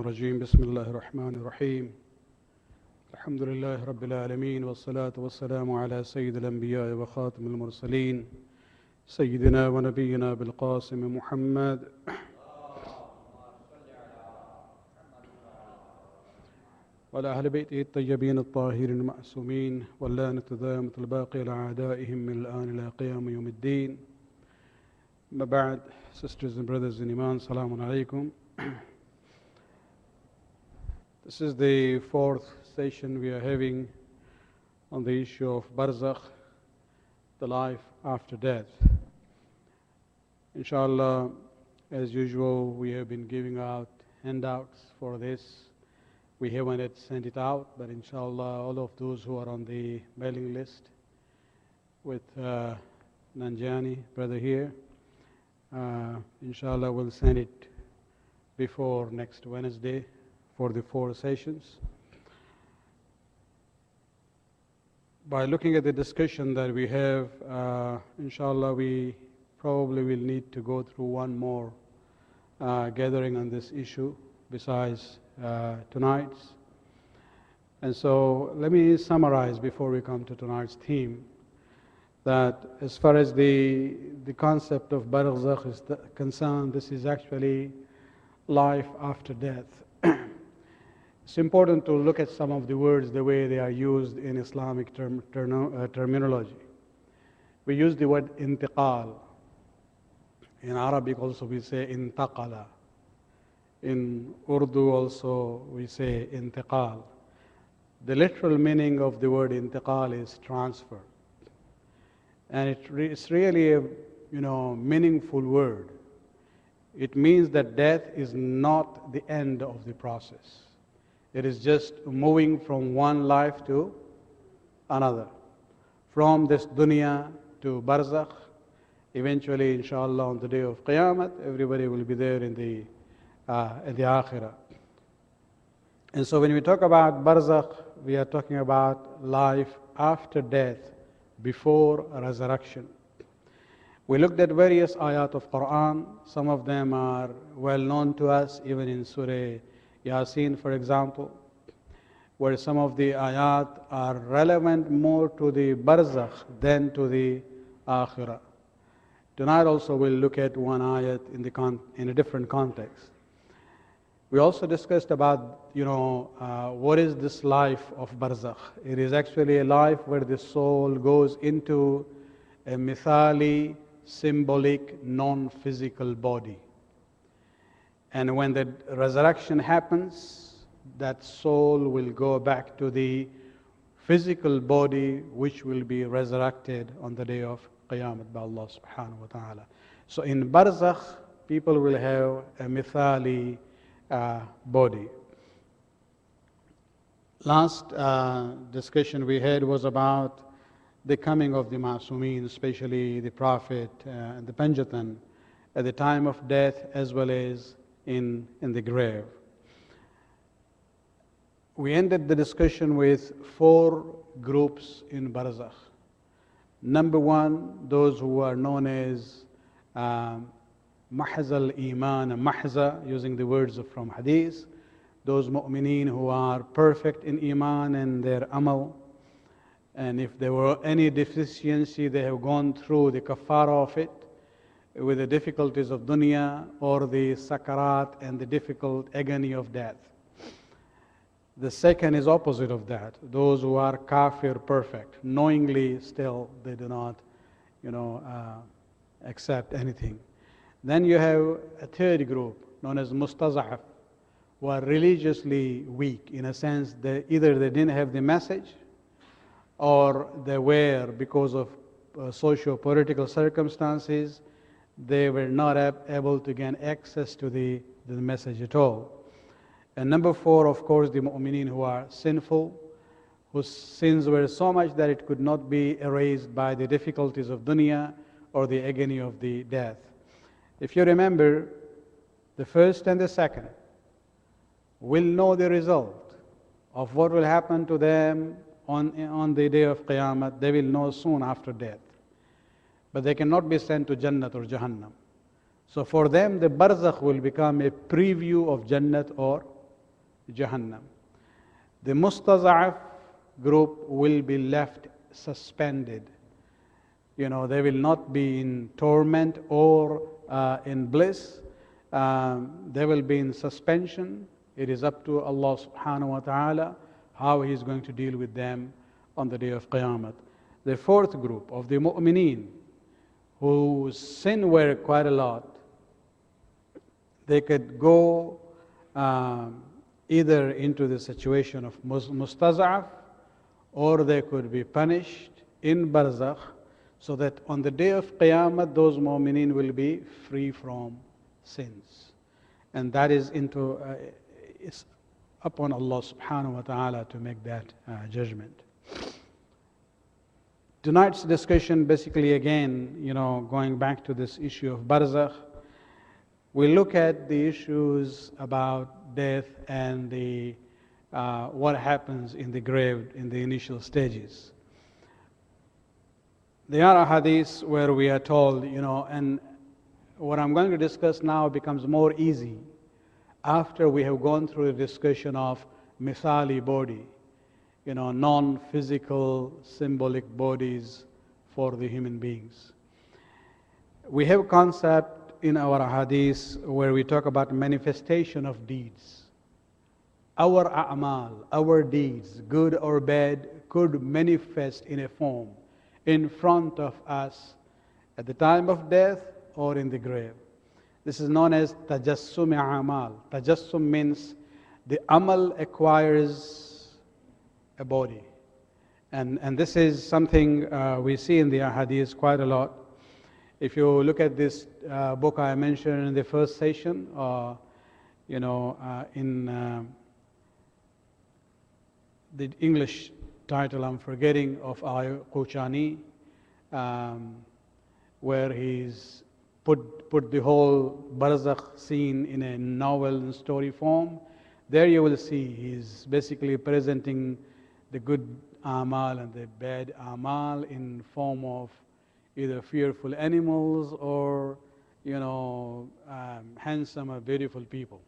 الرجيم بسم الله الرحمن الرحيم الحمد لله رب العالمين والصلاة والسلام على سيد الأنبياء وخاتم المرسلين سيدنا ونبينا بالقاسم محمد وعلى أهل بيته الطيبين الطاهرين المعصومين واللعنة الدائمة الباقية على أعدائهم من الآن إلى قيام يوم الدين. ما بعد, sisters and brothers in Iman, Assalamu alaikum. This is the fourth session we are having on the issue of Barzakh, the life after death. Inshallah, as usual, we have been giving out handouts for this. We haven't yet sent it out, but inshallah, all of those who are on the mailing list with Nanjani, brother here, inshallah, we'll send it before next Wednesday for the 4 sessions. By looking at the discussion that we have, inshallah, we probably will need to go through one more gathering on this issue besides tonight's. And so let me summarize before we come to tonight's theme, that as far as the concept of Barzakh is concerned, this is actually life after death. It's important to look at some of the words the way they are used in Islamic terminology. We use the word intiqal. In Arabic also we say intaqala. In Urdu also we say intiqal. The literal meaning of the word intiqal is transfer. And it's really a meaningful word. It means that death is not the end of the process. It is just moving from one life to another. From this dunya to Barzakh. Eventually, inshallah, on the day of Qiyamah, everybody will be there in the Akhirah. And so when we talk about Barzakh, we are talking about life after death, before resurrection. We looked at various ayat of Quran. Some of them are well known to us, even in Surah Yasin, for example, where some of the ayat are relevant more to the Barzakh than to the Akhirah. Tonight also we'll look at one ayat in a different context. We also discussed about, what is this life of Barzakh? It is actually a life where the soul goes into a mithali, symbolic, non-physical body. And when the resurrection happens, that soul will go back to the physical body which will be resurrected on the day of Qiyamah by Allah subhanahu wa ta'ala. So in Barzakh, people will have a mithali body. Last discussion we had was about the coming of the Ma'asumeen, especially the Prophet and the Panjatan, at the time of death as well as in the grave. We ended the discussion with 4 groups in Barzakh. Number 1, those who are known as Mahza al-Iman, Mahza, using the words from Hadith, those mu'mineen who are perfect in Iman and their amal, and if there were any deficiency, they have gone through the kafara of it, with the difficulties of dunya or the sakarat and the difficult agony of death. The second is opposite of that. Those who are kafir perfect, knowingly still they do not, accept anything. Then you have a third group known as mustaz'af, who are religiously weak in a sense that either they didn't have the message or they were, because of socio-political circumstances, they were not able to gain access to the message at all. And number 4, of course, the mu'mineen who are sinful, whose sins were so much that it could not be erased by the difficulties of dunya or the agony of the death. If you remember, the first and the second will know the result of what will happen to them on the day of Qiyamah. They will know soon after death. But they cannot be sent to Jannat or Jahannam. So for them, the Barzakh will become a preview of Jannat or Jahannam. The mustaza'af group will be left suspended. They will not be in torment or in bliss. They will be in suspension. It is up to Allah subhanahu wa ta'ala how He is going to deal with them on the day of Qiyamah. The fourth group of the mu'mineen, whose sin were quite a lot, they could go either into the situation of mustaz'af, or they could be punished in Barzakh, so that on the day of Qiyamah, those mu'mineen will be free from sins. And that is it's upon Allah subhanahu wa ta'ala to make that judgment. Tonight's discussion, basically again, going back to this issue of Barzakh, we look at the issues about death and what happens in the grave in the initial stages. There are hadiths where we are told, and what I'm going to discuss now becomes more easy after we have gone through the discussion of mithali body, non-physical symbolic bodies for the human beings. We have a concept in our hadith where we talk about manifestation of deeds. Our a'mal, our deeds, good or bad, could manifest in a form in front of us at the time of death or in the grave. This is known as tajassum a'mal. Tajassum means the amal acquires a body. And this is something we see in the hadith quite a lot. If you look at this book I mentioned in the first session, in the English title I'm forgetting of Quchani, where he's put the whole Barzakh scene in a novel and story form. There you will see he's basically presenting the good amal and the bad amal in form of either fearful animals or handsome or beautiful people.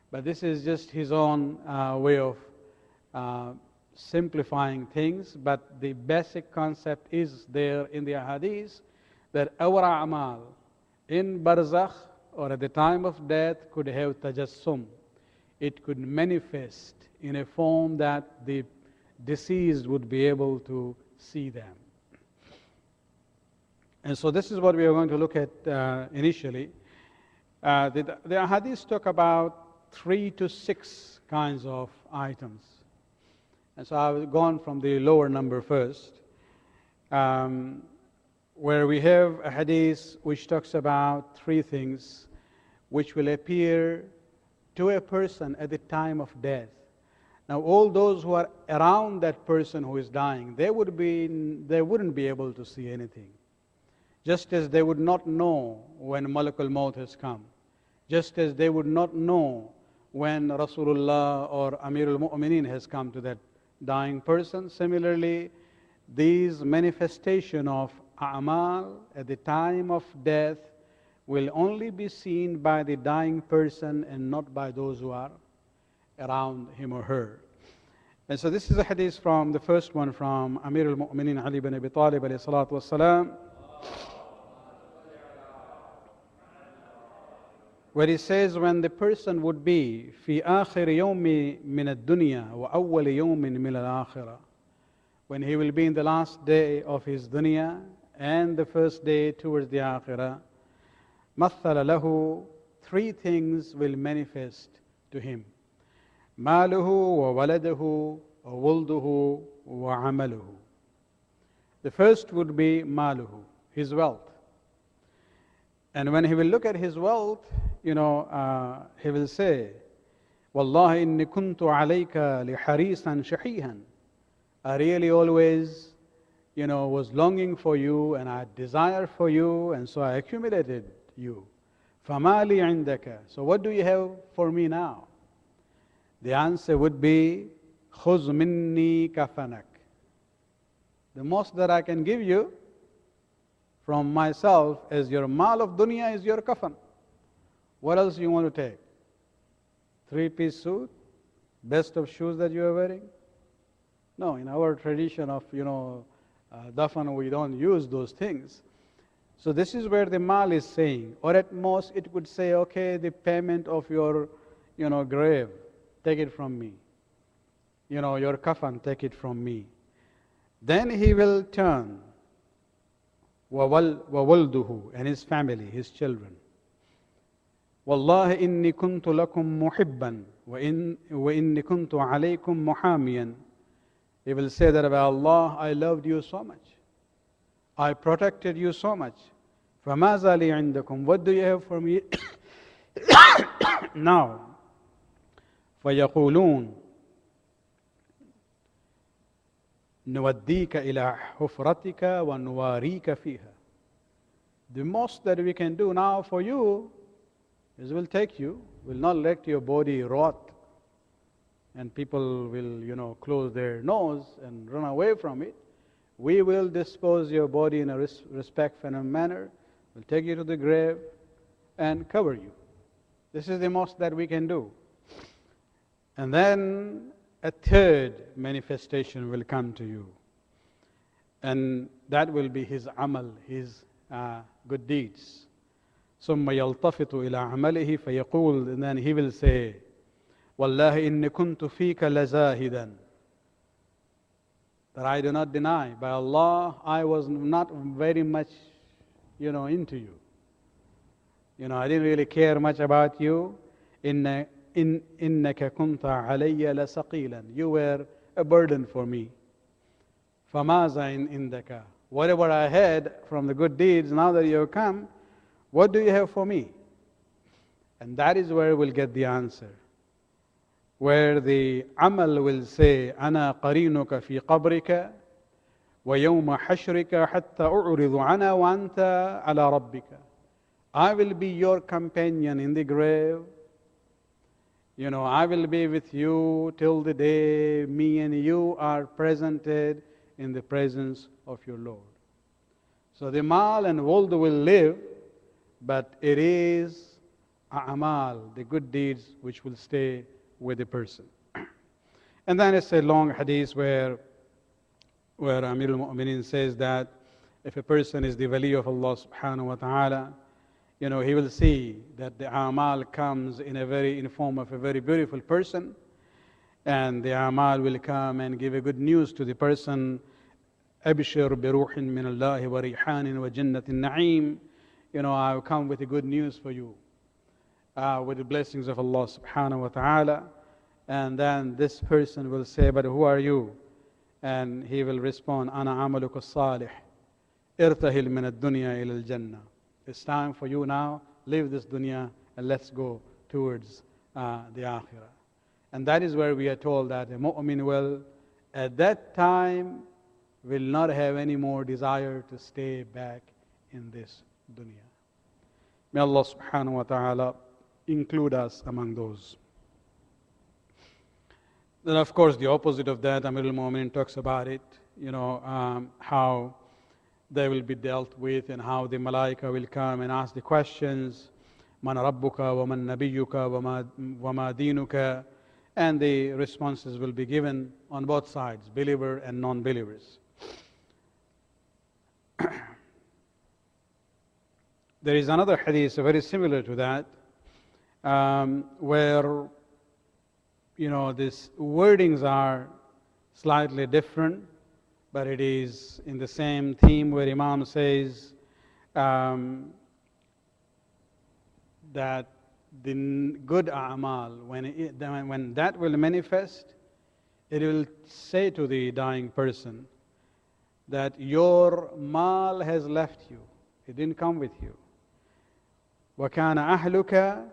But this is just his own way of simplifying things, but the basic concept is there in the hadith that our a'mal in Barzakh or at the time of death could have tajassum. It could manifest in a form that the deceased would be able to see them. And so this is what we are going to look at initially. The hadiths talk about 3 to 6 kinds of items. And so I've gone from the lower number first, where we have a hadith which talks about 3 things which will appear to a person at the time of death. Now all those who are around that person who is dying, they wouldn't be able to see anything. Just as they would not know when Malakul Maut has come. Just as they would not know when Rasulullah or Amirul Mu'mineen has come to that dying person. Similarly, these manifestation of a'mal at the time of death will only be seen by the dying person and not by those who are around him or her. And so this is a hadith from the first one from Amirul Mu'mineen Ali bin Abi Talib alayhi salatu wassalam, where he says, when the person would be في آخر يوم من الدنيا وأول يوم من الآخرة, when he will be in the last day of his dunya and the first day towards the akhirah, مثل له, 3 things will manifest to him: ماله وولده وولده وعمله. The first would be maluhu, his wealth. And when he will look at his wealth, he will say, Wallahi inni kuntu alayka liharisan shahihan. I really always, was longing for you and I had desire for you, and so I accumulated you. Famali indaka. So what do you have for me now? The answer would be, Khuz minni kafanak. The most that I can give you from myself as your mal of dunya is your kafan. What else you want to take? 3-piece suit? Best of shoes that you are wearing? No, in our tradition of, dafan, we don't use those things. So this is where the mal is saying, or at most it could say, okay, the payment of your, grave, take it from me. Your kafan, take it from me. Then he will turn, وَوَلْدُهُ, and his family, his children. وَاللَّهِ إِنِّي كُنْتُ لَكُمْ مُحِبًّا وَإِنِّي كُنْتُ عَلَيْكُمْ مُحَامِيًا. He will say that about Allah, I loved you so much. I protected you so much. فَمَاذَا لِي عِنْدَكُمْ, what do you have for me now? فَيَقُولُونَ نُوَدِّيكَ إِلَى حُفْرَتِكَ وَنُوَارِيكَ فِيهَا. The most that we can do now for you is we'll take you, we'll not let your body rot, and people will, close their nose and run away from it. We will dispose your body in a respectful manner. We'll take you to the grave and cover you. This is the most that we can do. And then a third manifestation will come to you. And that will be his amal, his good deeds. ثم يلتفت إلى عمله فيقول, and then he will say, والله إني كنت فيك لزاهدا. That I do not deny, by Allah, I was not very much, into you. I didn't really care much about you. إنك كنت علي لثقيلا. You were a burden for me. فماذا عندك. Whatever I had from the good deeds, now that you have come, what do you have for me? And that is where we'll get the answer. Where the amal will say, أنا قرينك في قبرك ويوم حشرك حتى أعرض أنا وأنت على ربك. I will be your companion in the grave. I will be with you till the day me and you are presented in the presence of your Lord. So the mal and wold will live, but it is a'mal, the good deeds, which will stay with the person. And then it's a long hadith where Amir al-Mu'mineen says that if a person is the wali of Allah subhanahu wa ta'ala, he will see that the amal comes in the form of a very beautiful person, and the amal will come and give a good news to the person. أبشر بروح من الله وريحان وجنة النعيم. I will come with the good news for you, with the blessings of Allah subhanahu wa ta'ala. And then this person will say, but who are you? And he will respond, أنا عملك الصالح ارتهل من الدنيا إلى الجنة. It's time for you now, leave this dunya and let's go towards the akhirah. And that is where we are told that a mu'min will, at that time, will not have any more desire to stay back in this dunya. May Allah subhanahu wa ta'ala include us among those. Then of course the opposite of that, Amir al-Mu'mineen talks about it, how they will be dealt with and how the malaika will come and ask the questions, Man rabbuka wa man nabiyuka wa ma dinuka, and the responses will be given on both sides, believer and non-believers. There is another hadith very similar to that, where these wordings are slightly different, but it is in the same theme where Imam says that the good a'mal, when that will manifest, it will say to the dying person that your mal has left you. It didn't come with you. وَكَانَ أَهْلُكَ,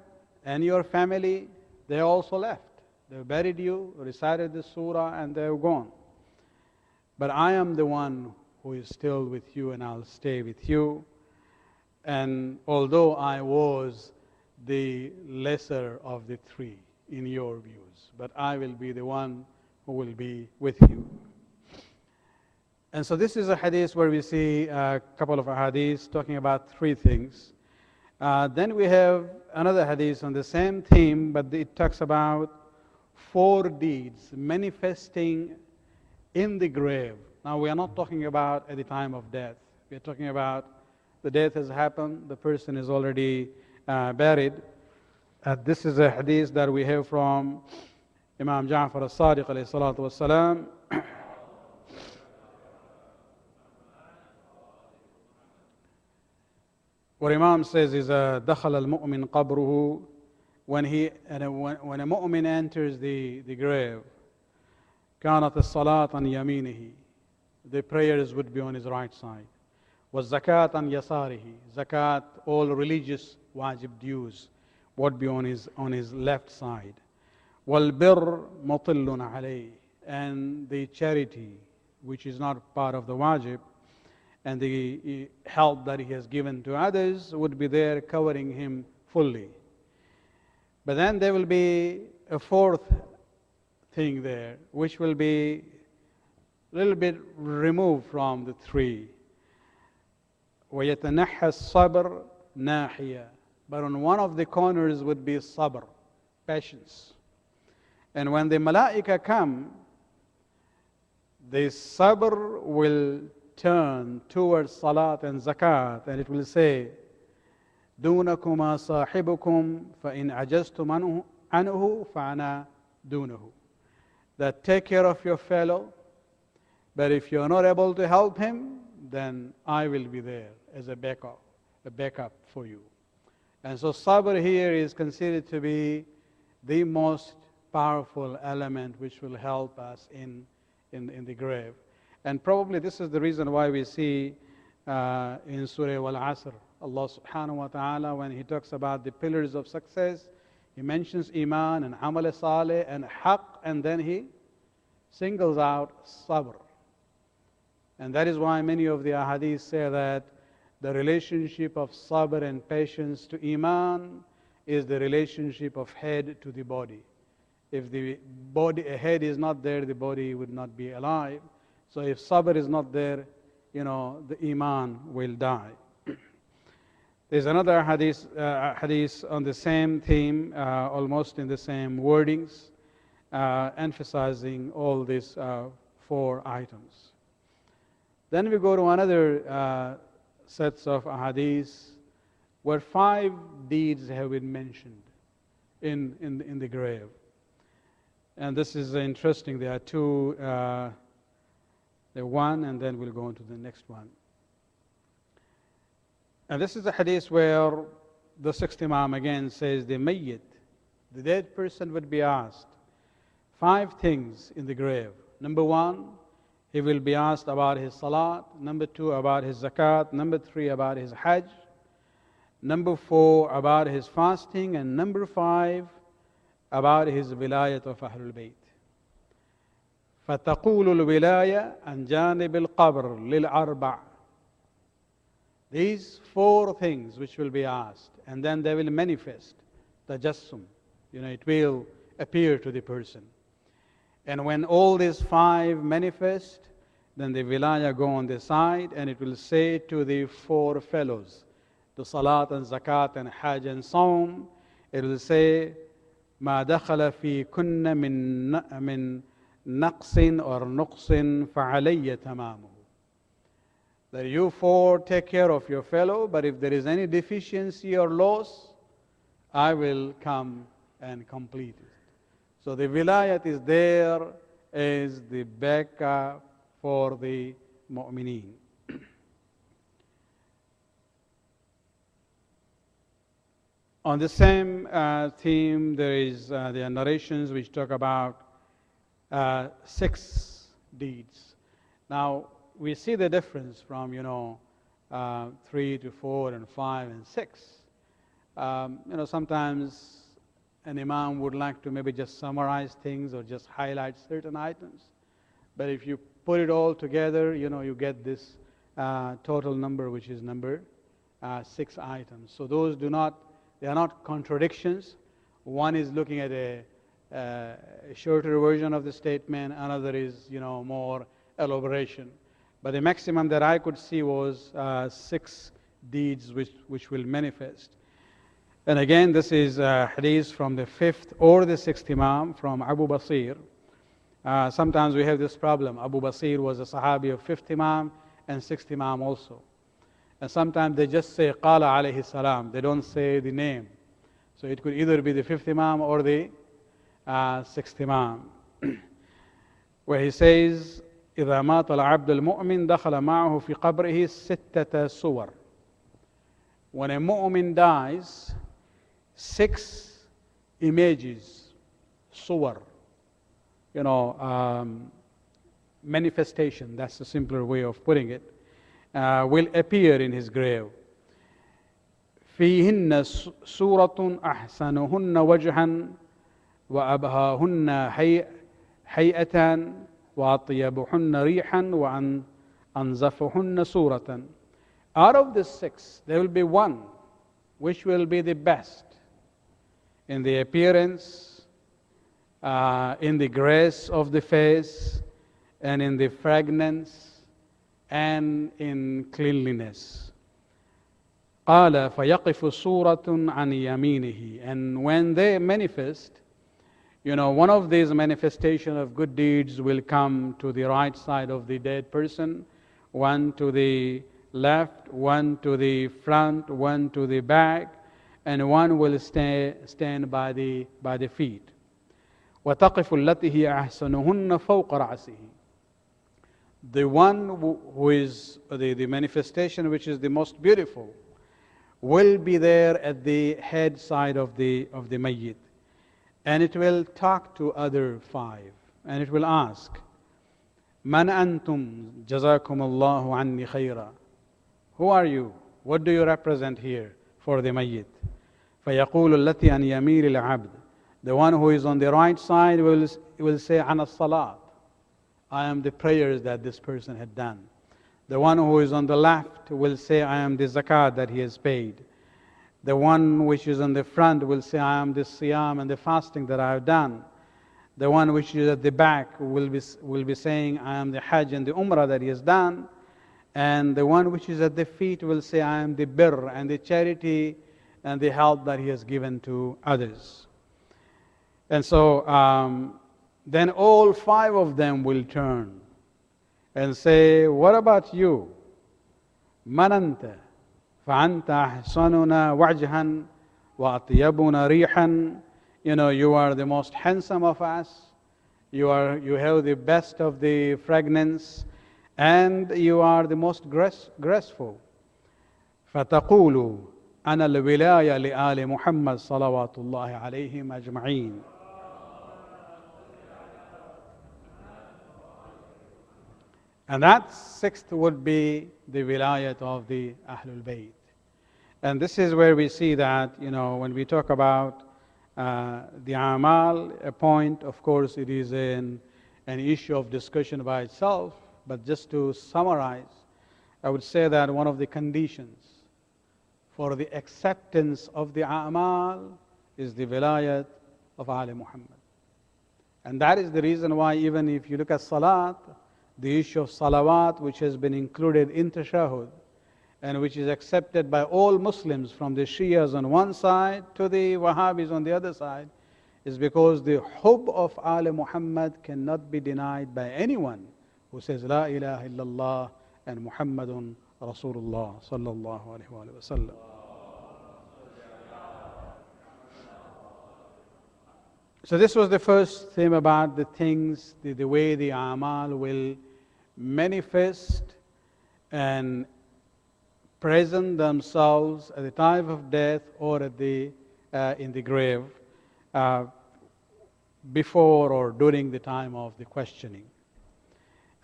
and your family, they also left. They buried you, recited the surah, and they're gone. But I am the one who is still with you, and I'll stay with you. And although I was the lesser of the three in your views, but I will be the one who will be with you. And so this is a hadith where we see a couple of hadiths talking about three things. Then we have another hadith on the same theme, but it talks about 4 deeds manifesting in the grave. Now, we are not talking about at the time of death. We are talking about the death has happened, the person is already buried. This is a hadith that we have from Imam Ja'far al-Sadiq alayhi salatu wassalam. What Imam says is, دخل المؤمن قبره, when a mu'min enters the grave, كانت الصلاة عن يمينه, the prayers would be on his right side. والزكاة عن يساره, zakat, all religious wajib dues, would be on his left side. والبر مطل عليه, and the charity, which is not part of the wajib, and the help that he has given to others would be there covering him fully. But then there will be a 4th thing there, which will be a little bit removed from the 3. وَيَتَنَحَّى الصَّبْرُ نَاحِيَةً, but on one of the corners would be sabr, patience. And when the malaika come, the sabr will turn towards salat and zakat, and it will say, دونكما صاحبكم فإن عجزتم عنه فأنا دونه. That take care of your fellow, but if you are not able to help him, then I will be there as a backup for you. And so sabr here is considered to be the most powerful element which will help us in the grave. And probably this is the reason why we see in Surah Al-Asr, Allah subhanahu wa ta'ala, when He talks about the pillars of success, He mentions Iman and Amal Saleh and Haqq, and then He singles out Sabr. And that is why many of the ahadith say that the relationship of Sabr and patience to Iman is the relationship of head to the body. If the head is not there, the body would not be alive. So if Sabr is not there, the Iman will die. There's another hadith on the same theme, almost in the same wordings, emphasizing all these 4 items. Then we go to another sets of hadiths where 5 deeds have been mentioned in the grave. And this is interesting. There are 2, the 1, and then we'll go on to the next one. And this is a hadith where the 6th Imam again says the mayyit, the dead person, would be asked 5 things in the grave. Number 1, he will be asked about his salat. Number 2, about his zakat. Number 3, about his hajj. Number 4, about his fasting. And number 5, about his wilayat of Ahlul Bayt. فَتَقُولُ الْوِلَايَةِ عَنْ جَانِبِ الْقَبْرِ لِلْأَرْبَعِ. These 4 things which will be asked, and then they will manifest, tajassum. It will appear to the person. And when all these 5 manifest, then the wilaya go on the side, and it will say to the 4 fellows, the salat and zakat and hajj and saum, it will say, ما دخل في كن من نقص or نقص فعلي تمامه. That you 4 take care of your fellow, but if there is any deficiency or loss, I will come and complete it. So the wilayat is there as the backup for the mu'mineen. On the same theme, there are narrations which talk about 6 deeds. Now, we see the difference from 3 to 4 and 5 and 6. Sometimes an imam would like to maybe just summarize things or just highlight certain items. But if you put it all together, you get this total number, which is number 6 items. So those they are not contradictions. One is looking at a shorter version of the statement, another is more elaboration. But the maximum that I could see was 6 deeds which will manifest. And again, this is a hadith from the 5th or the 6th Imam from Abu Basir. Sometimes we have this problem. Abu Basir was a Sahabi of 5th Imam and 6th Imam also. And sometimes they just say Qala alayhi salam. They don't say the name. So it could either be the 5th Imam or the 6th Imam. Where he says, إذا مات العبد المؤمن دخل معه في قبره ستة صور. When a mu'min dies, 6 images, suwar, manifestation, that's a simpler way of putting it, will appear in his grave. فيهن سورة أحسنهن وجها وأبهاهن هيئة وأطيبهن ريحا وأنزفهن سورة. Out of the 6, there will be one which will be the best in the appearance, in the grace of the face, and in the fragrance, and in cleanliness. قال فيقف صورة عن يمينه. And when they manifest, one of these manifestations of good deeds will come to the right side of the dead person, one to the left, one to the front, one to the back, and one will stand by the feet. وتقف التي هي أحسنهن فوق رأسه. The one who is the manifestation which is the most beautiful will be there at the head side of the mayyit, and it will talk to other 5, and it will ask, من أنتم جزاكم الله عني خيرا. Who are you? What do you represent here for the mayyit? فيقول التي عن يمين العبد. The one who is on the right side will say عن الصلاة. I am the prayers that this person had done. The one who is on the left will say, I am the zakat that he has paid. The one which is on the front will say, I am the siyam and the fasting that I have done. The one which is at the back will be saying, I am the hajj and the umrah that he has done. And the one which is at the feet will say, I am the birr and the charity and the help that he has given to others. And so then all 5 of them will turn and say, what about you? من أنت فأنت أحسننا وجها وأطيبنا ريحا. You are the most handsome of us. You have the best of the fragrance, and you are the most graceful. فتقول أنا الولاية لآل محمد صلوات الله عليهم أجمعين. And that 6th would be the wilayat of the Ahlul Bayt. And this is where we see that, when we talk about the Amal, a point, of course, it is an issue of discussion by itself. But just to summarize, I would say that one of the conditions for the acceptance of the Amal is the wilayat of Ali Muhammad. And that is the reason why, even if you look at Salat, the issue of salawat, which has been included in tashahud, and which is accepted by all Muslims from the Shias on one side to the Wahhabis on the other side, is because the hub of Ali Muhammad cannot be denied by anyone who says La ilaha illallah and Muhammadun Rasulullah sallallahu alaihi wasallam. So this was the first theme about the things, the way the Amal will manifest and present themselves at the time of death or at in the grave, before or during the time of the questioning.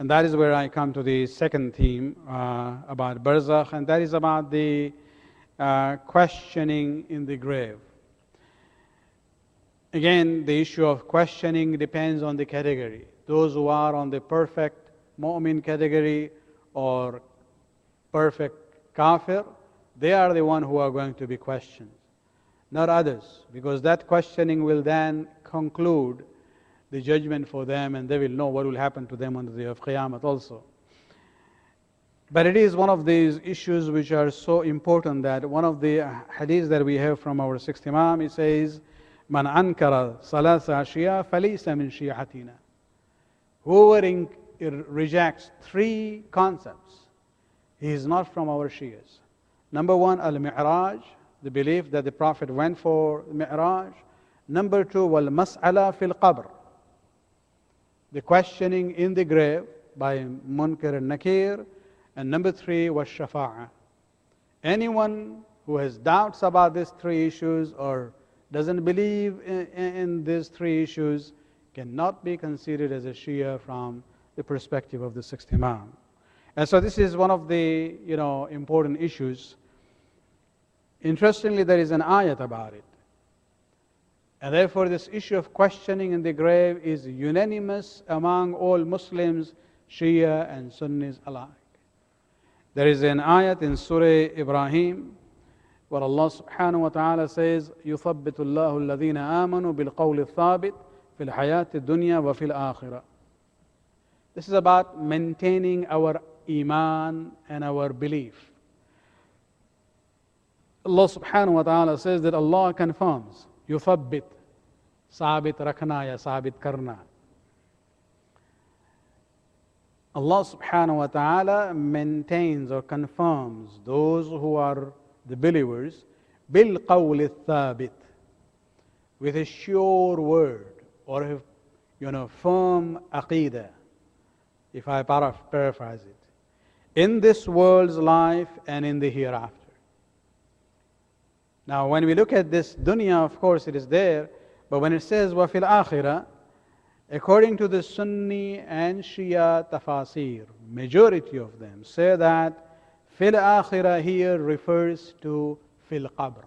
And that is where I come to the second theme about Barzakh, and that is about the questioning in the grave. Again, the issue of questioning depends on the category. Those who are on the perfect mu'min category or perfect kafir, they are the one who are going to be questioned, not others, because that questioning will then conclude the judgment for them, and they will know what will happen to them on the day of Qiyamah also. But it is one of these issues which are so important that one of the hadiths that we have from our sixth Imam, he says, Man ankara salasa ashiya falisa min shi'atina. Whoever rejects three concepts, he is not from our Shias. Number one, al-mi'raj, the belief that the Prophet went for mi'raj. Number two, wal-mas'ala fil qabr, the questioning in the grave by Munkar and Nakir. And number three was shafa'ah. Anyone who has doubts about these three issues or doesn't believe in these three issues cannot be considered as a Shia from the perspective of the sixth Imam. And so this is one of the important issues. Interestingly, there is an ayat about it. And therefore this issue of questioning in the grave is unanimous among all Muslims, Shia and Sunnis alike. There is an ayat in Surah Ibrahim where Allah subhanahu wa ta'ala says, يُثَبِّتُ اللَّهُ الَّذِينَ آمَنُوا بِالْقَوْلِ الثَّابِتِ فِي الْحَيَاةِ الدُّنْيَا وَفِي الْآخِرَةِ. This is about maintaining our iman and our belief. Allah subhanahu wa ta'ala says that Allah confirms, يُثَبِّت, sabit rakhna ya sabit karna. Allah subhanahu wa ta'ala maintains or confirms those who are the believers bil qawl thabit, with a sure word or a firm aqidah, if I paraphrase it, in this world's life and in the hereafter. Now when we look at this dunya, of course it is there, but when it says wa fil akhirah, according to the Sunni and Shia tafasir, majority of them say that fil akhirah here refers to fil qabr.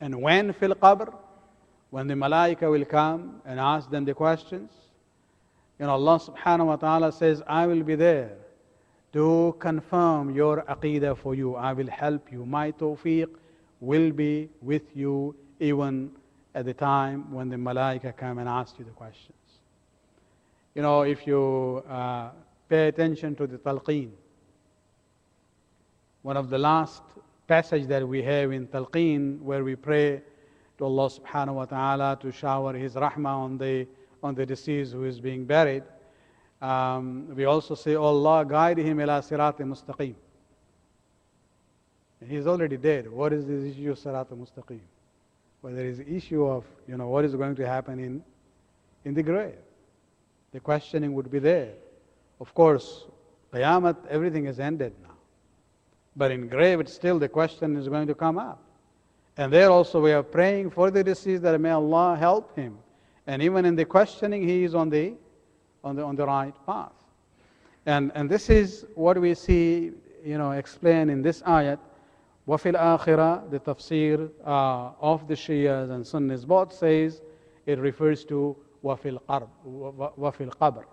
And when fil qabr? When the malaika will come and ask them the questions. Allah subhanahu wa ta'ala says, I will be there to confirm your aqidah for you. I will help you. My tawfiq will be with you even at the time when the malaika come and ask you the questions. If you pay attention to the talqeen, one of the last passage that we have in talqeen, where we pray to Allah subhanahu wa ta'ala to shower His rahmah on the deceased who is being buried, we also say, oh Allah, guide him ila sirat mustaqim. He's already dead. What is this issue of sirat mustaqim? Well, there is the issue of what is going to happen in the grave. The questioning would be there. Of course, Qiyamah, everything is ended now. But in grave, it's still the question is going to come up. And there also we are praying for the deceased that may Allah help him. And even in the questioning, he is on the right path. And this is what we see, explained in this ayat. وَفِي الْآخِرَةِ, the tafsir of the Shias and Sunnis both says it refers to وَفِي الْقَبْرِ.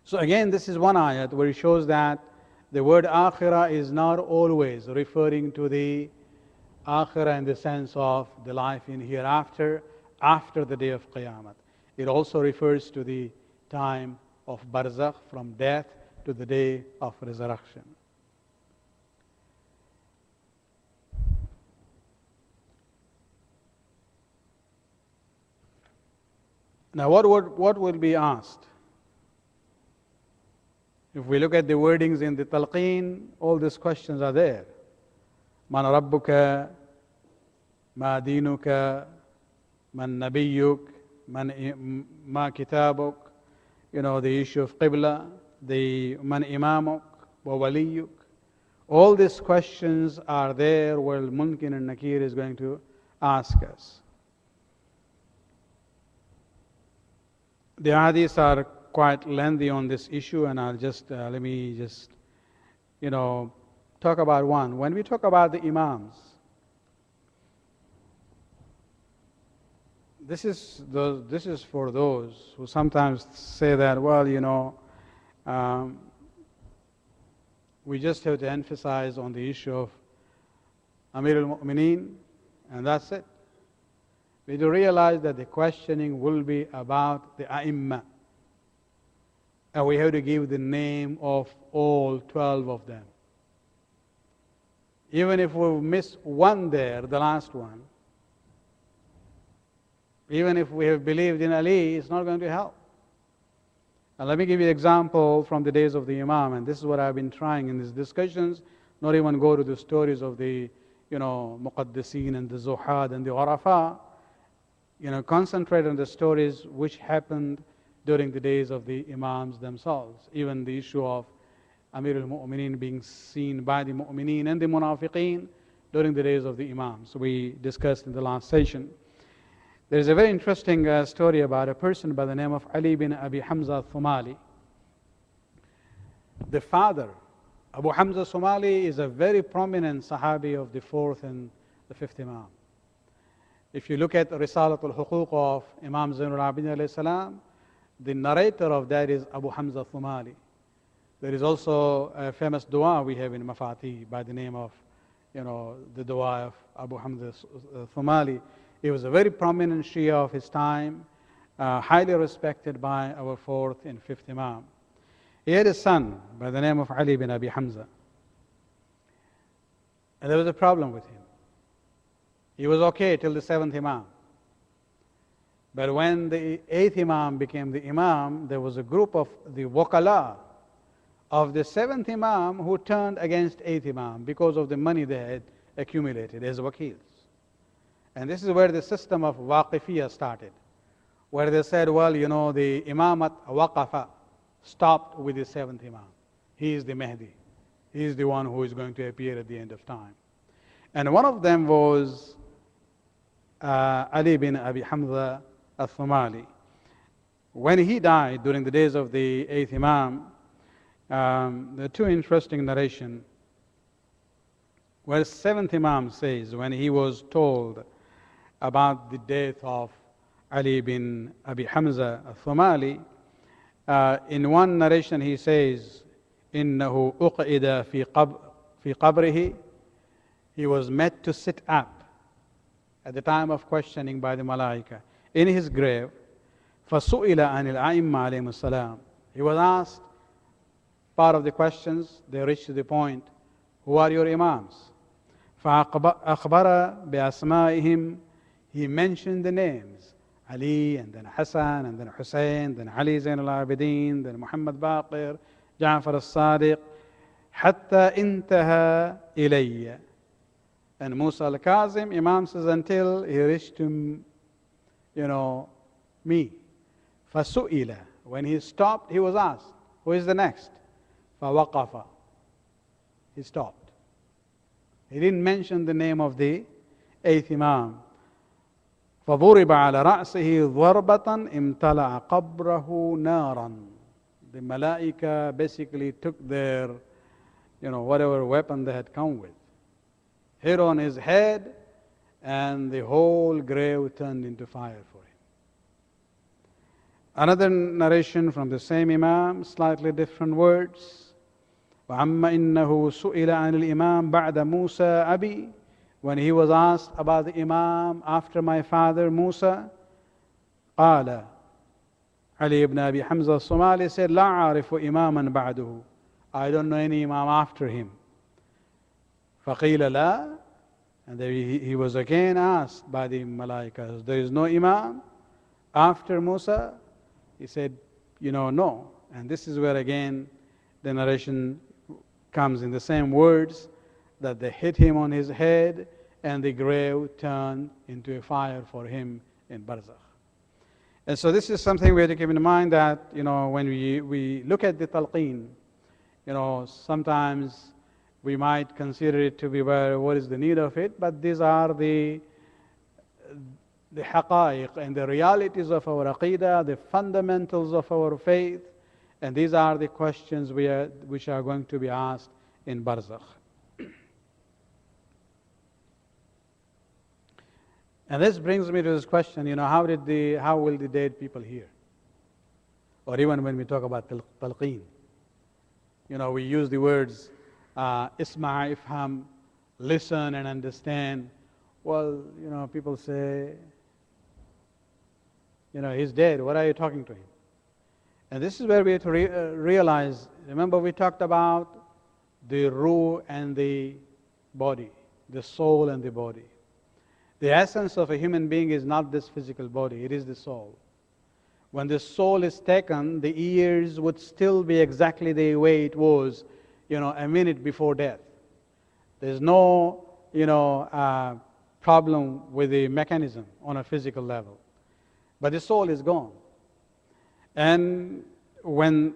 So again, this is one ayat where it shows that the word akhirah is not always referring to the akhirah in the sense of the life in hereafter, after the day of Qiyamah. It also refers to the time of Barzakh, from death to the day of resurrection. Now what will be asked? If we look at the wordings in the talqeen, all these questions are there. Man rabbuka, ma dinuka, man nabiyyuk, ma kitabuk, the issue of qibla, the man imamuk, wa waliyuk. All these questions are there where Munkar and Nakir is going to ask us. The hadiths are quite lengthy on this issue, and I'll just let me just talk about one. When we talk about the imams, this is for those who sometimes say that, well, we just have to emphasize on the issue of Amir al-Mu'mineen, and that's it. We do realize that the questioning will be about the A'imma. and we have to give the name of all 12 of them. Even if we miss one there, the last one, even if we have believed in Ali, it's not going to help. And let me give you an example from the days of the Imam, and this is what I've been trying in these discussions, not even go to the stories of the, Muqaddiseen and the Zuhad and the Gharafa, concentrate on the stories which happened during the days of the Imams themselves. Even the issue of Amir al-Mu'mineen being seen by the Mu'mineen and the Munafiqeen during the days of the Imams. We discussed in the last session. There is a very interesting story about a person by the name of Ali bin Abi Hamza al-Thumali. The father, Abu Hamza al-Thumali, is a very prominent Sahabi of the 4th and the 5th Imam. If you look at Risalat al-Huquq of Imam Zainul Abidin alayhi salam, the narrator of that is Abu Hamza al-Thumali. There is also a famous dua we have in Mafati by the name of, the dua of Abu Hamza al-Thumali. He was a very prominent Shia of his time, highly respected by our 4th and 5th Imam. He had a son by the name of Ali bin Abi Hamza. And there was a problem with him. He was okay till the 7th Imam. But when the 8th Imam became the Imam, there was a group of the Wakala of the 7th Imam who turned against 8th Imam because of the money they had accumulated as wakils. And this is where the system of Waqifiyya started, where they said, well, the Imamat Waqafa stopped with the 7th Imam. He is the Mahdi. He is the one who is going to appear at the end of time. And one of them was Ali bin Abi Hamza al-Thumali. When he died during the days of the 8th Imam, there are two interesting narrations. Where 7th Imam says, when he was told about the death of Ali bin Abi Hamza al-Thumali, in one narration he says, إِنَّهُ أُقْعِدَ فِي قَبْرِهِ. He was made to sit up at the time of questioning by the Malaika in his grave. فَسُئِلَ عَنِ الْأَئِمَّةِ عَلَيْهِمُ السَّلَامُ. He was asked, part of the questions, they reached to the point, who are your Imams? فَأَخْبَرَ بِأَسْمَائِهِمْ. He mentioned the names, Ali, and then Hassan, and then Hussein, then Ali Zain al-Abidin, then Muhammad Baqir, Ja'far al-Sadiq, حَتَّى انتهى إِلَيَّ. And Musa al-Kazim, Imam says, until he reached to, me. فَسُئِلَ. When he stopped, he was asked, who is the next? فَوَقَفَ. He stopped. He didn't mention the name of the 8th Imam. فَضُرِبَ عَلَى رَأْسِهِ ضَرْبَةً امْتَلَعَ قَبْرَهُ نَارًا. The Malaika basically took their, whatever weapon they had come with, hit on his head, and the whole grave turned into fire for him. Another narration from the same Imam, slightly different words. وَعَمَّ إِنَّهُ سُئِلَ عَنِ الْإِمَامِ بَعْدَ مُوسَى أَبِي. When he was asked about the Imam after my father Musa, قال Ali ibn Abi Hamza al-Thumali said, لا أعرف إماما بعده. I don't know any Imam after him. فقيل لا. And then he was again asked by the Malaikas, there is no Imam after Musa? He said, no. And this is where again the narration comes in the same words, that they hit him on his head and the grave turned into a fire for him in Barzakh. And so this is something we have to keep in mind, that when we look at the talqeen, sometimes we might consider it to be, well, what is the need of it? But these are the haqa'iq and the realities of our aqidah, the fundamentals of our faith, and these are the questions which are going to be asked in Barzakh. And this brings me to this question, how will the dead people hear? Or even when we talk about talqeen, we use the words isma' ifham, listen and understand. Well, people say, he's dead, what are you talking to him? And this is where we have to realize, remember we talked about the ruh and the body, the soul and the body. The essence of a human being is not this physical body, it is the soul. When the soul is taken, the ears would still be exactly the way it was, a minute before death. There's no, problem with the mechanism on a physical level. But the soul is gone. And when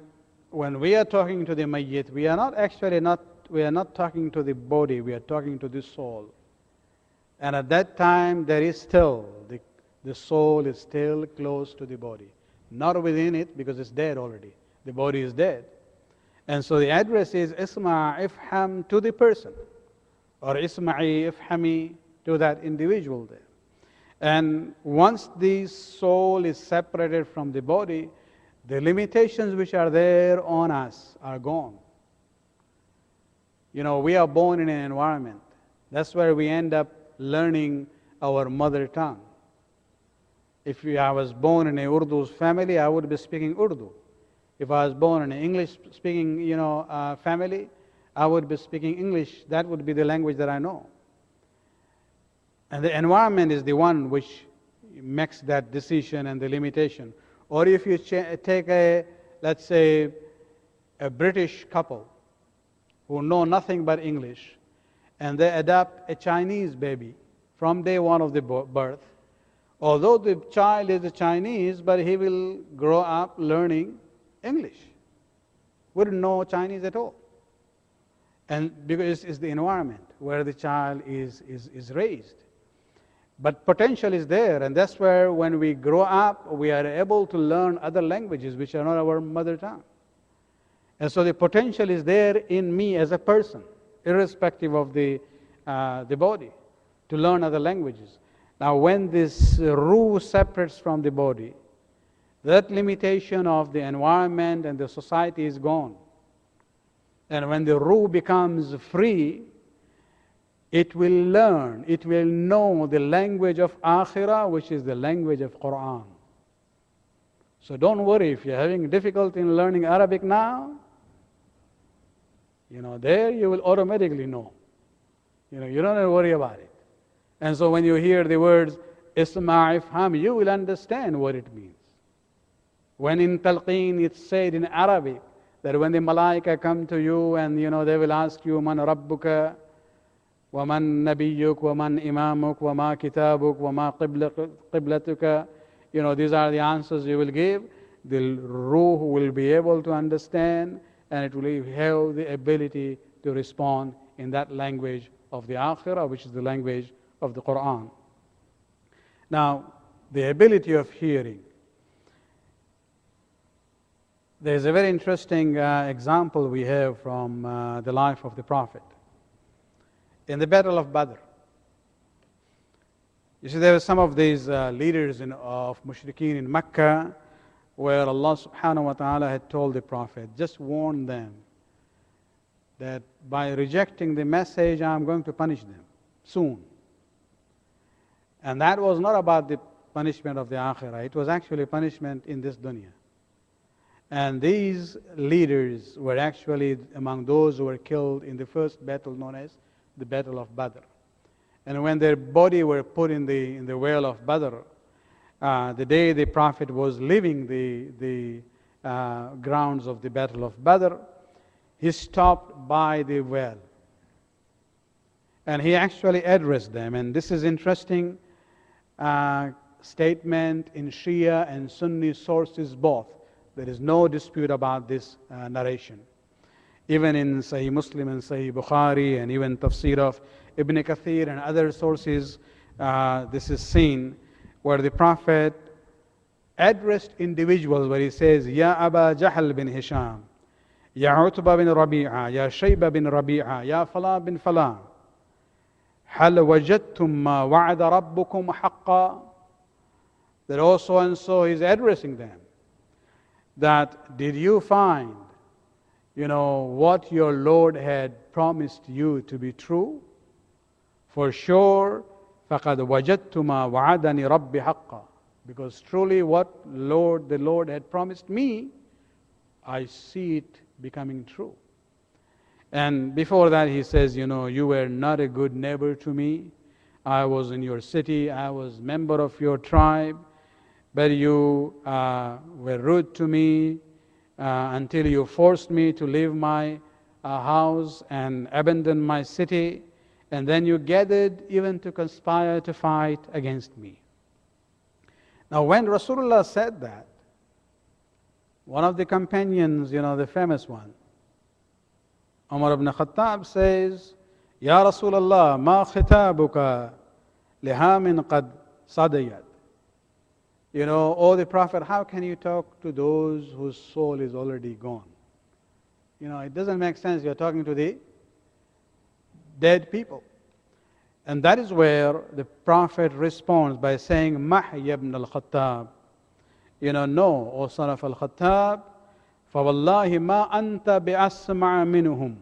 we are talking to the mayyit, we are not talking to the body, we are talking to the soul. And at that time, there is still, the soul is still close to the body. Not within it, because it's dead already. The body is dead. And so the address is Isma' ifham to the person, or Isma'i ifhami to that individual there. And once the soul is separated from the body, the limitations which are there on us are gone. We are born in an environment. That's where we end up learning our mother tongue. If I was born in a Urdu family, I would be speaking Urdu. If I was born in an English-speaking, family, I would be speaking English. That would be the language that I know. And the environment is the one which makes that decision and the limitation. Or if you take let's say, a British couple who know nothing but English, and they adopt a Chinese baby from day one of the birth, although the child is a Chinese, but he will grow up learning English. Wouldn't know Chinese at all. And because it's the environment where the child is raised. But potential is there, and that's where when we grow up, we are able to learn other languages which are not our mother tongue. And so the potential is there in me as a person, irrespective of the body, to learn other languages. Now, when this ruh separates from the body, that limitation of the environment and the society is gone. And when the ruh becomes free, it will learn, it will know the language of Akhirah, which is the language of Quran. So don't worry if you're having difficulty in learning Arabic now. There you will automatically know. You don't have to worry about it. And so when you hear the words Isma' ifham, you will understand what it means. When in Talqeen it's said in Arabic that when the Malaika come to you and they will ask you, Man Rabbuka, wa man Nabiyyuk, wa man Imamuk, wa ma Kitabuk, wa ma Qiblatuka, these are the answers you will give. The ruh will be able to understand, and it will have the ability to respond in that language of the Akhirah, which is the language of the Quran. Now, the ability of hearing. There's a very interesting example we have from the life of the Prophet. In the Battle of Badr, you see there were some of these leaders of Mushrikeen in Mecca, where Allah subhanahu wa ta'ala had told the Prophet, just warn them that by rejecting the message, I'm going to punish them soon. And that was not about the punishment of the Akhirah, it was actually punishment in this dunya. And these leaders were actually among those who were killed in the first battle known as the Battle of Badr. And when their body were put in the well of Badr, the day the Prophet was leaving the grounds of the Battle of Badr, he stopped by the well. And he actually addressed them. And this is interesting statement in Shia and Sunni sources both. There is no dispute about this narration. Even in Sahih Muslim and Sahih Bukhari and even Tafsir of Ibn Kathir and other sources, this is seen where the Prophet addressed individuals where he says, Ya Aba Jahl bin Hisham, Ya Utba bin Rabi'a, Ya Shayba bin Rabi'a, Ya Fala bin Fala, Hal wajadtum ma wa'ada rabbukum haqqa. That also and so he's addressing them. That did you find, what your Lord had promised you to be true? For sure, فَقَدْ وَجَدْتُ مَا وَعَدَنِ رَبِّ حَقًّا. Because truly what the Lord had promised me I see it becoming true. And before that, he says, you were not a good neighbor to me. I was in your city, I was member of your tribe, but you were rude to me until you forced me to leave my house and abandon my city, and then you gathered even to conspire to fight against me. Now, when Rasulullah said that, one of the companions, the famous one, Umar ibn Khattab says, Ya Rasulallah, ma khitabuka lihamin qad sadayat. Oh the Prophet, how can you talk to those whose soul is already gone? It doesn't make sense. You're talking to the dead people. And that is where the Prophet responds by saying, Mahy ibn al-Khattab, no, O son of al-Khattab, فَوَاللَّهِ مَا أَنْتَ بِأَسْمَعَ مِنْهُمْ.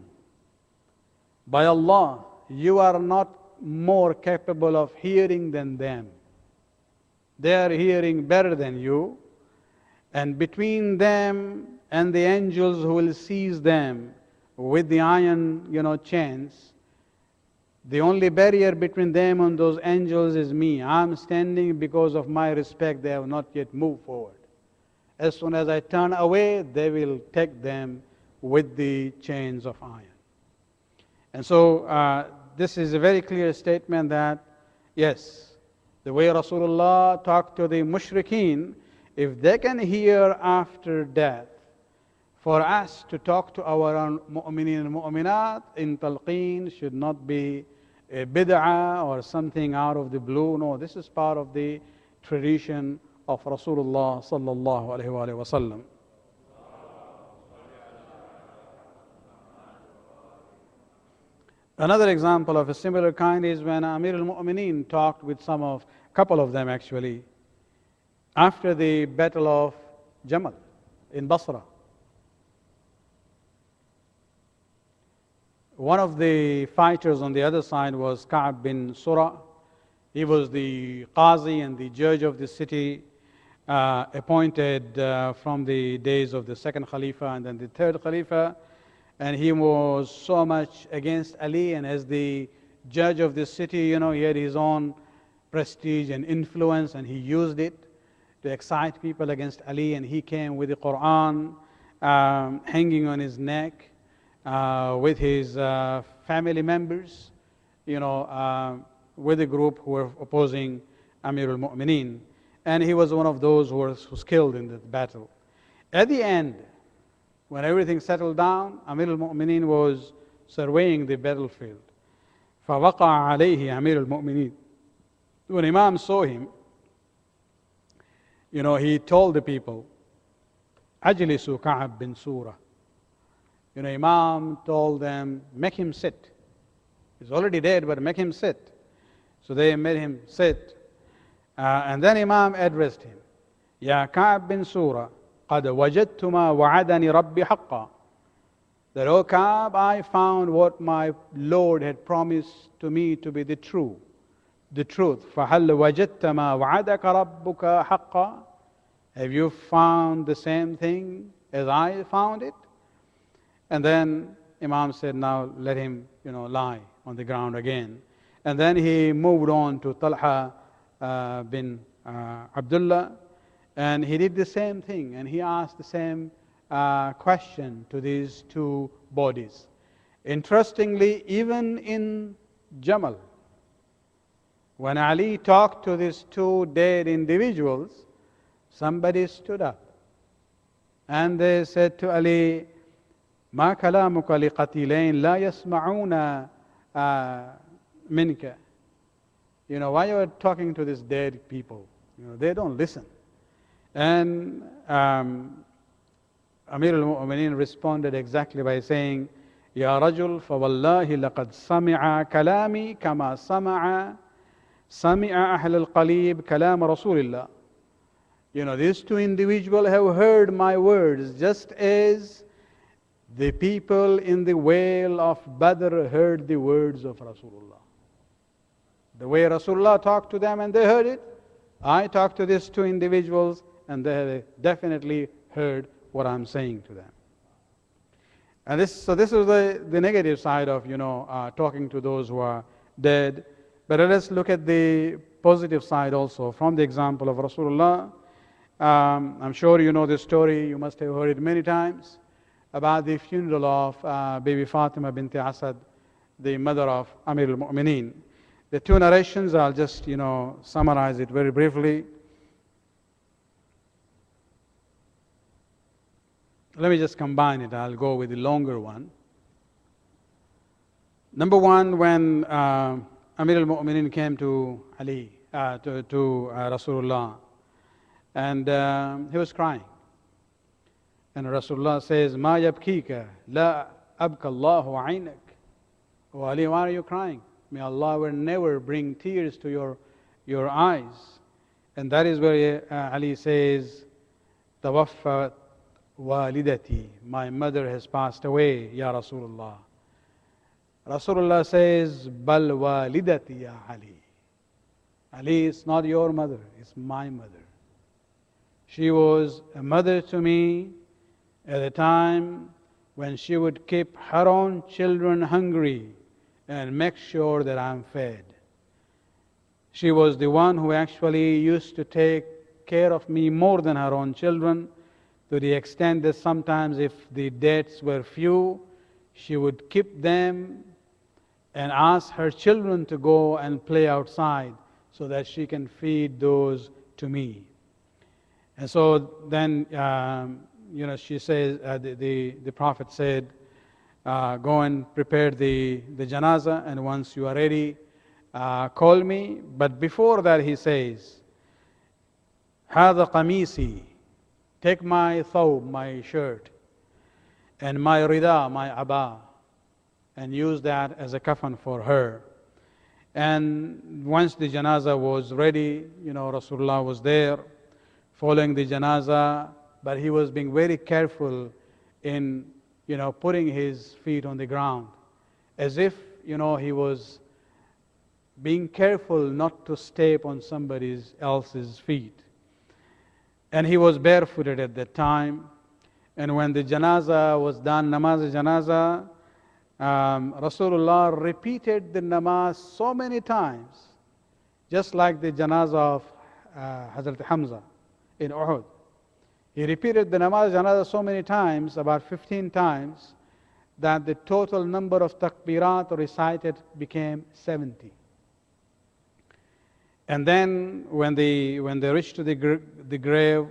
By Allah, you are not more capable of hearing than them. They are hearing better than you. And between them and the angels who will seize them with the iron, chains, the only barrier between them and those angels is me. I'm standing because of my respect. They have not yet moved forward. As soon as I turn away, they will take them with the chains of iron. And so this is a very clear statement that, yes, the way Rasulullah talked to the mushrikeen, if they can hear after death, for us to talk to our own mu'mineen and mu'minat in talqeen should not be a bid'ah or something out of the blue. No, this is part of the tradition of Rasulullah sallallahu alaihi wasallam. Another example of a similar kind is when Amir al-Mu'mineen talked with a couple of them actually, after the battle of Jamal in Basra. One of the fighters on the other side was Ka'b bin Surah. He was the Qazi and the judge of the city, appointed from the days of the second Khalifa and then the third Khalifa. And he was so much against Ali, and as the judge of the city, he had his own prestige and influence, and he used it to excite people against Ali. And he came with the Quran hanging on his neck, with his family members, with the group who were opposing Amir al-Mu'mineen. And he was one of those who was killed in the battle. At the end, when everything settled down, Amir al-Mu'mineen was surveying the battlefield. فَوَقَعَ عَلَيْهِ Amir al-Mu'mineen. When Imam saw him, he told the people, أَجْلِسُ كَعْبٍ bin Surah. Imam told them, make him sit. He's already dead, but make him sit. So they made him sit. And then Imam addressed him, Ya Ka'b bin Surah, قَدْ وَجَدْتُ مَا وَعَدَنِي رَبِّي حَقًّا. That, O Ka'b, I found what my Lord had promised to me to be the truth. فَهَلْ وَجَدْتَ مَا وَعَدَكَ رَبُّكَ حَقًّا. Have you found the same thing as I found it? And then Imam said, now let him, lie on the ground again. And then he moved on to Talha bin Abdullah, and he did the same thing, and he asked the same question to these two bodies. Interestingly, even in Jamal, when Ali talked to these two dead individuals, somebody stood up and they said to Ali, ما كلامك لقتيلين لا يسمعون منك. Why you are talking to these dead people? They don't listen. And Amir al-Mu'mineen responded exactly by saying, يا رجل فوالله لقد سمع كلامي كما سمع أهل القليب كلام رسول الله. These two individuals have heard my words just as the people in the whale of Badr heard the words of Rasulullah. The way Rasulullah talked to them and they heard it, I talked to these two individuals and they definitely heard what I'm saying to them. And this is the negative side of, talking to those who are dead. But let's look at the positive side also from the example of Rasulullah. I'm sure you know this story, you must have heard it many times, about the funeral of baby Fatima bint Asad, the mother of Amir al-Mu'mineen. The two narrations, I'll just, summarize it very briefly. Let me just combine it. I'll go with the longer one. Number one, when Amir al-Mu'mineen came to Ali, to Rasulullah, and he was crying. And Rasulullah says, "Ma yabkika, la abka Allahu aynak." Oh Ali, why are you crying? May Allah will never bring tears to your eyes. And that is where Ali says, "Tawaffat walidati." My mother has passed away, Ya Rasulullah. Rasulullah says, "Bal walidati ya Ali." Ali, it's not your mother, it's my mother. She was a mother to me at a time when she would keep her own children hungry and make sure that I'm fed. She was the one who actually used to take care of me more than her own children, to the extent that sometimes if the dates were few, she would keep them and ask her children to go and play outside so that she can feed those to me. And so then, she says, the Prophet said, go and prepare the janazah, and once you are ready, call me. But before that he says, هذا قميصي, take my thawb, my shirt, and my rida, my abba, and use that as a kafan for her. And once the janazah was ready, Rasulullah was there following the janazah, but he was being very careful in putting his feet on the ground, as if he was being careful not to step on somebody else's feet. And he was barefooted at that time. And when the janazah was done, namaz janazah, Rasulullah repeated the namaz so many times, just like the janazah of Hazrat Hamza in Uhud. He repeated the namaz janazah so many times, about 15 times, that the total number of takbirat recited became 70. And then when they reached to the grave,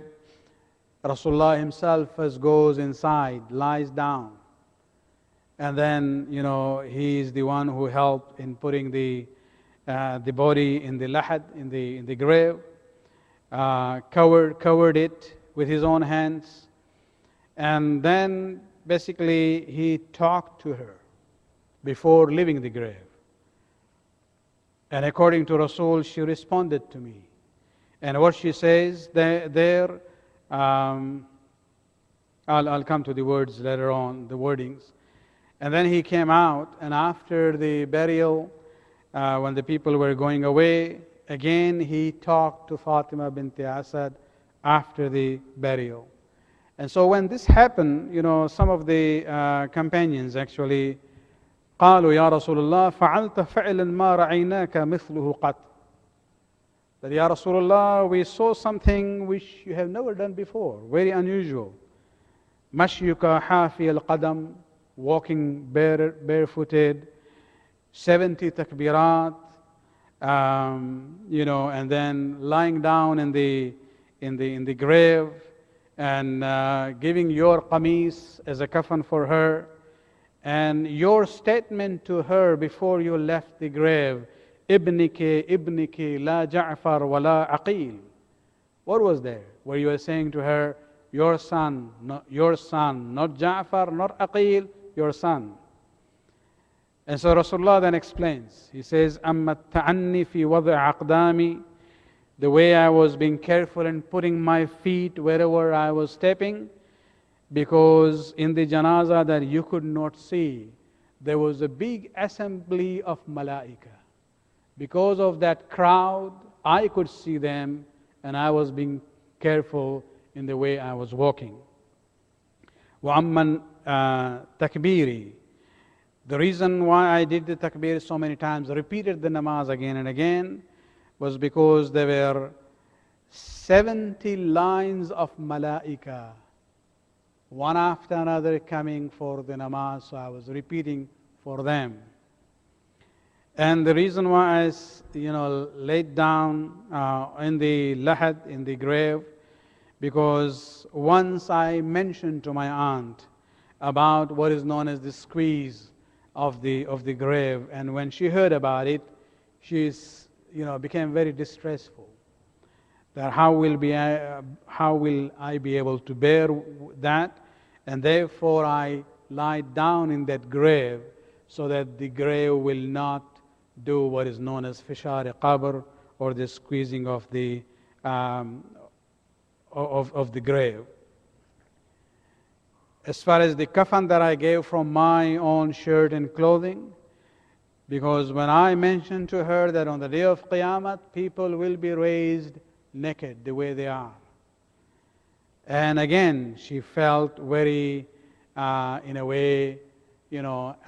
Rasulullah himself first goes inside, lies down. And then, he is the one who helped in putting the body in the lahad, in the grave, covered it with his own hands. And then basically he talked to her before leaving the grave. And according to Rasul, she responded to me. And what she says there, I'll come to the words later on, the wordings. And then he came out, and after the burial, when the people were going away, again he talked to Fatima bint Asad after the burial. And so when this happened, some of the companions actually قالوا يا رسول الله فعلت فعلا ما رأيناك مثله قط. That Ya Rasulullah, we saw something which you have never done before, very unusual. مشيك حافي القدم, walking barefooted, 70 takbirat, and then lying down in the grave, and giving your qamis as a kafan for her, and your statement to her before you left the grave, ibniki la Ja'far wa la aqil. What was there? Where you were saying to her, your son, not Ja'far, not aqil, your son. And so Rasulullah then explains. He says, amma ta'anni fi wada' aqdami, the way I was being careful in putting my feet wherever I was stepping, because in the janazah that you could not see, there was a big assembly of malaika. Because of that crowd, I could see them, and I was being careful in the way I was walking. وعمن تكبيري. The reason why I did the takbir so many times, repeated the namaz again and again, was because there were 70 lines of malaika, one after another coming for the namaz, so I was repeating for them. And the reason why I, laid down in the lahad, in the grave, because once I mentioned to my aunt about what is known as the squeeze of the grave, and when she heard about it, she became very distressful. That how will I be able to bear that? And therefore I lied down in that grave so that the grave will not do what is known as fishar qabr, or the squeezing of the grave. As far as the kafan that I gave from my own shirt and clothing, because when I mentioned to her that on the day of Qiyamah, people will be raised naked the way they are. And again, she felt very, in a way,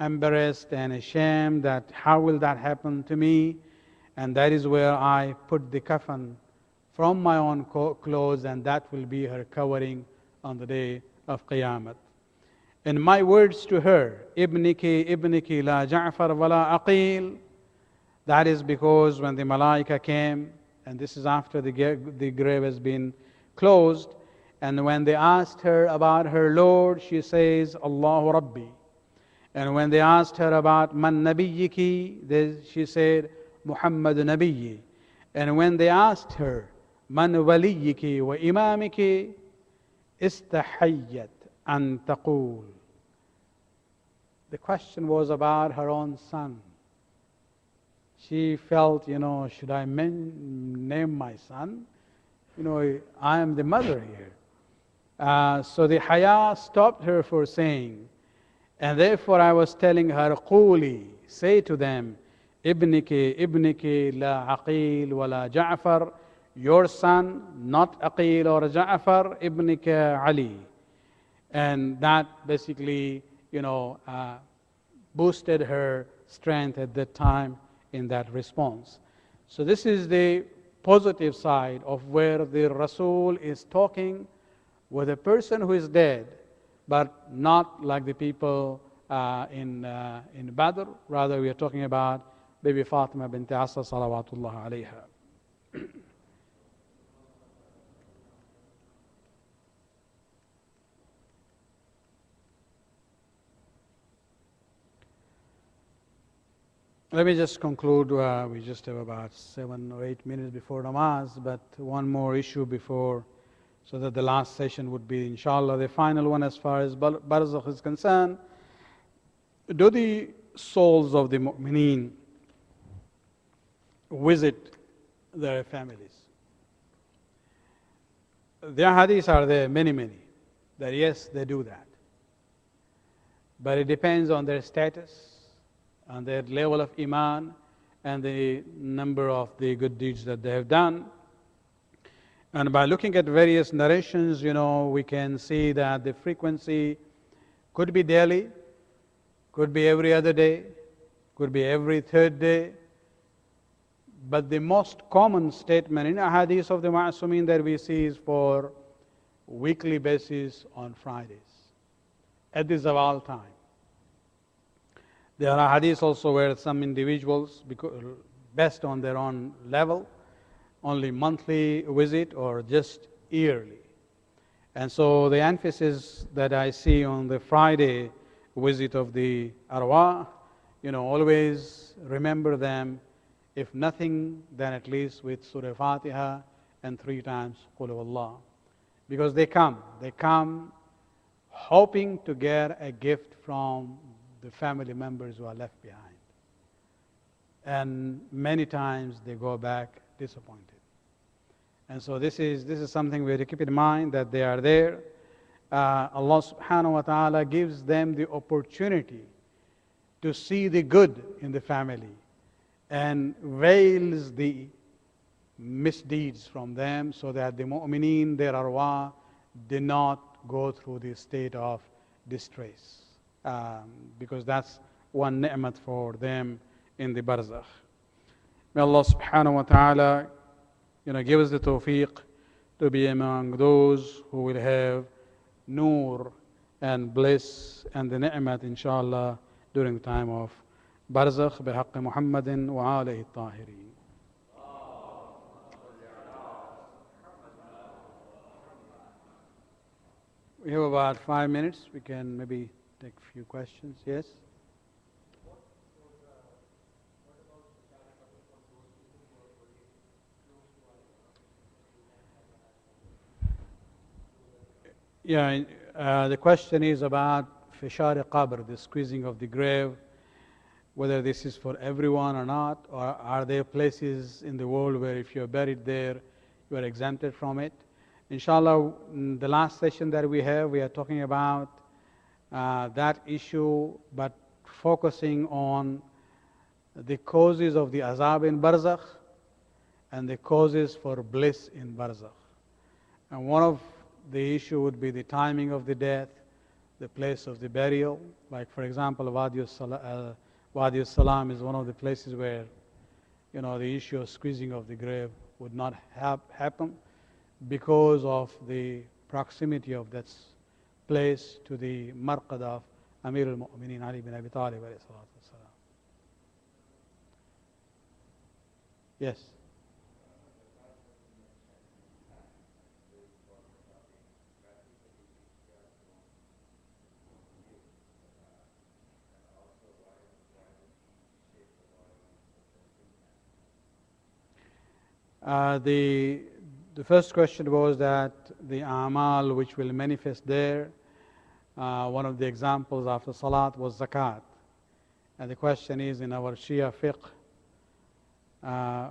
embarrassed and ashamed that how will that happen to me? And that is where I put the kafan from my own clothes, and that will be her covering on the day of Qiyamah. And my words to her, ibniki la Ja'far wala aqil, that is because when the malaika came, and this is after the grave has been closed, and when they asked her about her Lord, she says, Allahu Rabbi. And when they asked her about man nabiyyiki, she said, Muhammad nabiyyi. And when they asked her, man waliyiki wa imamiki, istahayyat an taqul. The question was about her own son. She felt, should I name my son? I am the mother here. So the haya stopped her for saying, and therefore I was telling her, Quli, say to them, ibniki la aqil wa la Ja'far, your son, not aqil or Ja'far, ibnika Ali. And that basically, boosted her strength at that time in that response. So this is the positive side of where the Rasul is talking with a person who is dead, but not like the people in Badr. Rather, we are talking about Bibi Fatima bint Asa salawatullah alayha. Let me just conclude. We just have about 7 or 8 minutes before namaz, but one more issue before, so that the last session would be, inshallah, the final one as far as Barzakh is concerned. Do the souls of the mu'mineen visit their families? Their hadiths are there, many, that yes, they do that. But it depends on their status, on their level of iman, and the number of the good deeds that they have done. And by looking at various narrations, we can see that the frequency could be daily, could be every other day, could be every third day. But the most common statement in a hadith of the Ma'asumin that we see is for weekly basis on Fridays, at the Zawal time. There are hadiths also where some individuals, best on their own level, only monthly visit or just yearly. And so the emphasis that I see on the Friday visit of the arwah, always remember them, if nothing, then at least with Surah Fatiha and 3 times Qul Huwallah. Because they come hoping to get a gift from the family members who are left behind. And many times they go back disappointed. And so this is something we have to keep in mind, that they are there. Allah subhanahu wa ta'ala gives them the opportunity to see the good in the family and veils the misdeeds from them, so that the mu'mineen, their arwah, did not go through the state of distress, because that's one ni'mat for them in the Barzakh. May Allah subhanahu wa ta'ala give us the tawfiq to be among those who will have nur and bliss and the ni'mat inshallah during the time of Barzakh بحق محمد وآله الطاهرين. We have about 5 minutes. We can maybe take a few questions. Yes? Yeah, the question is about fishar qabr, the squeezing of the grave, whether this is for everyone or not, or are there places in the world where if you're buried there, you are exempted from it. Inshallah, in the last session that we are talking about that issue, but focusing on the causes of the azab in Barzakh and the causes for bliss in Barzakh. And one of the issue would be the timing of the death, the place of the burial. Like for example, Wadi Salam is one of the places where the issue of squeezing of the grave would not happen because of the proximity of that place to the marqad of Amir al-Mu'mineen Ali bin Abi Talib alayhi salatu wassalam. Yes. The first question was that the amal which will manifest there, one of the examples after salat was zakat. And the question is, in our Shia fiqh,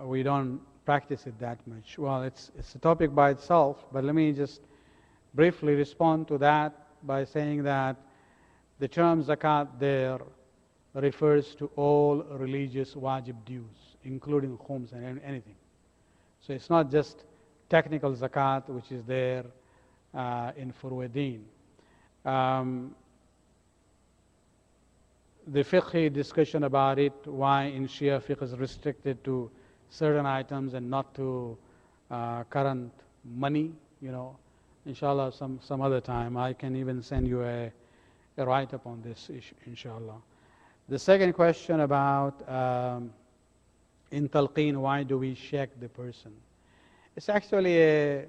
we don't practice it that much. Well, it's a topic by itself, but let me just briefly respond to that by saying that the term zakat there refers to all religious wajib dues, including khums and anything. So it's not just technical zakat which is there in Furwedeen. The fiqhi discussion about it, why in Shia fiqh is restricted to certain items and not to current money, inshallah some other time. I can even send you a write-up on this issue, inshallah. The second question about in talqeen, why do we shake the person? It's actually a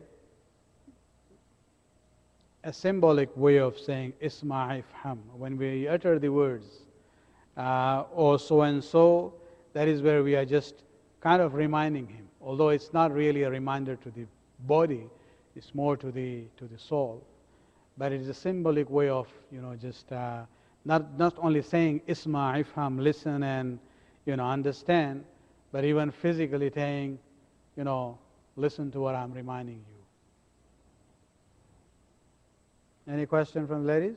symbolic way of saying isma' ifham. When we utter the words or so and so, that is where we are just kind of reminding him. Although it's not really a reminder to the body, it's more to the soul. But it is a symbolic way of just not only saying isma' ifham, listen and understand, but even physically saying, listen to what I'm reminding you. Any question from ladies?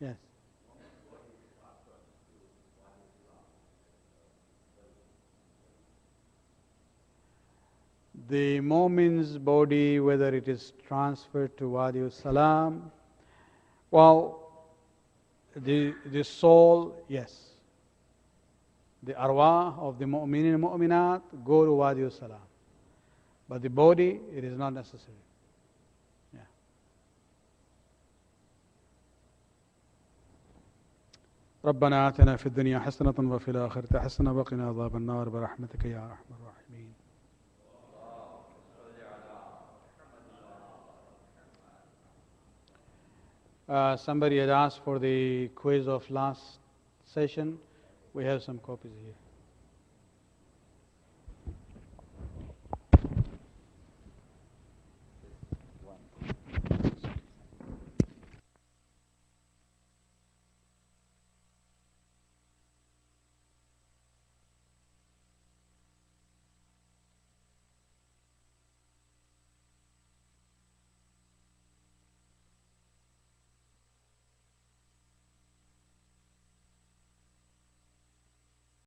Yes. The mu'min's body, whether it is transferred to Wadi Salam, well, the soul, yes. The arwah of the mu'minin and mu'minat go to Wadi Salam. But the body, it is not necessary. Yeah. ربنا آتنا في الدنيا حسنة وفي الآخرة حسنة وقنا عذاب النار برحمتك يا أرحم الراحمين. Somebody had asked for the quiz of last session. We have some copies here.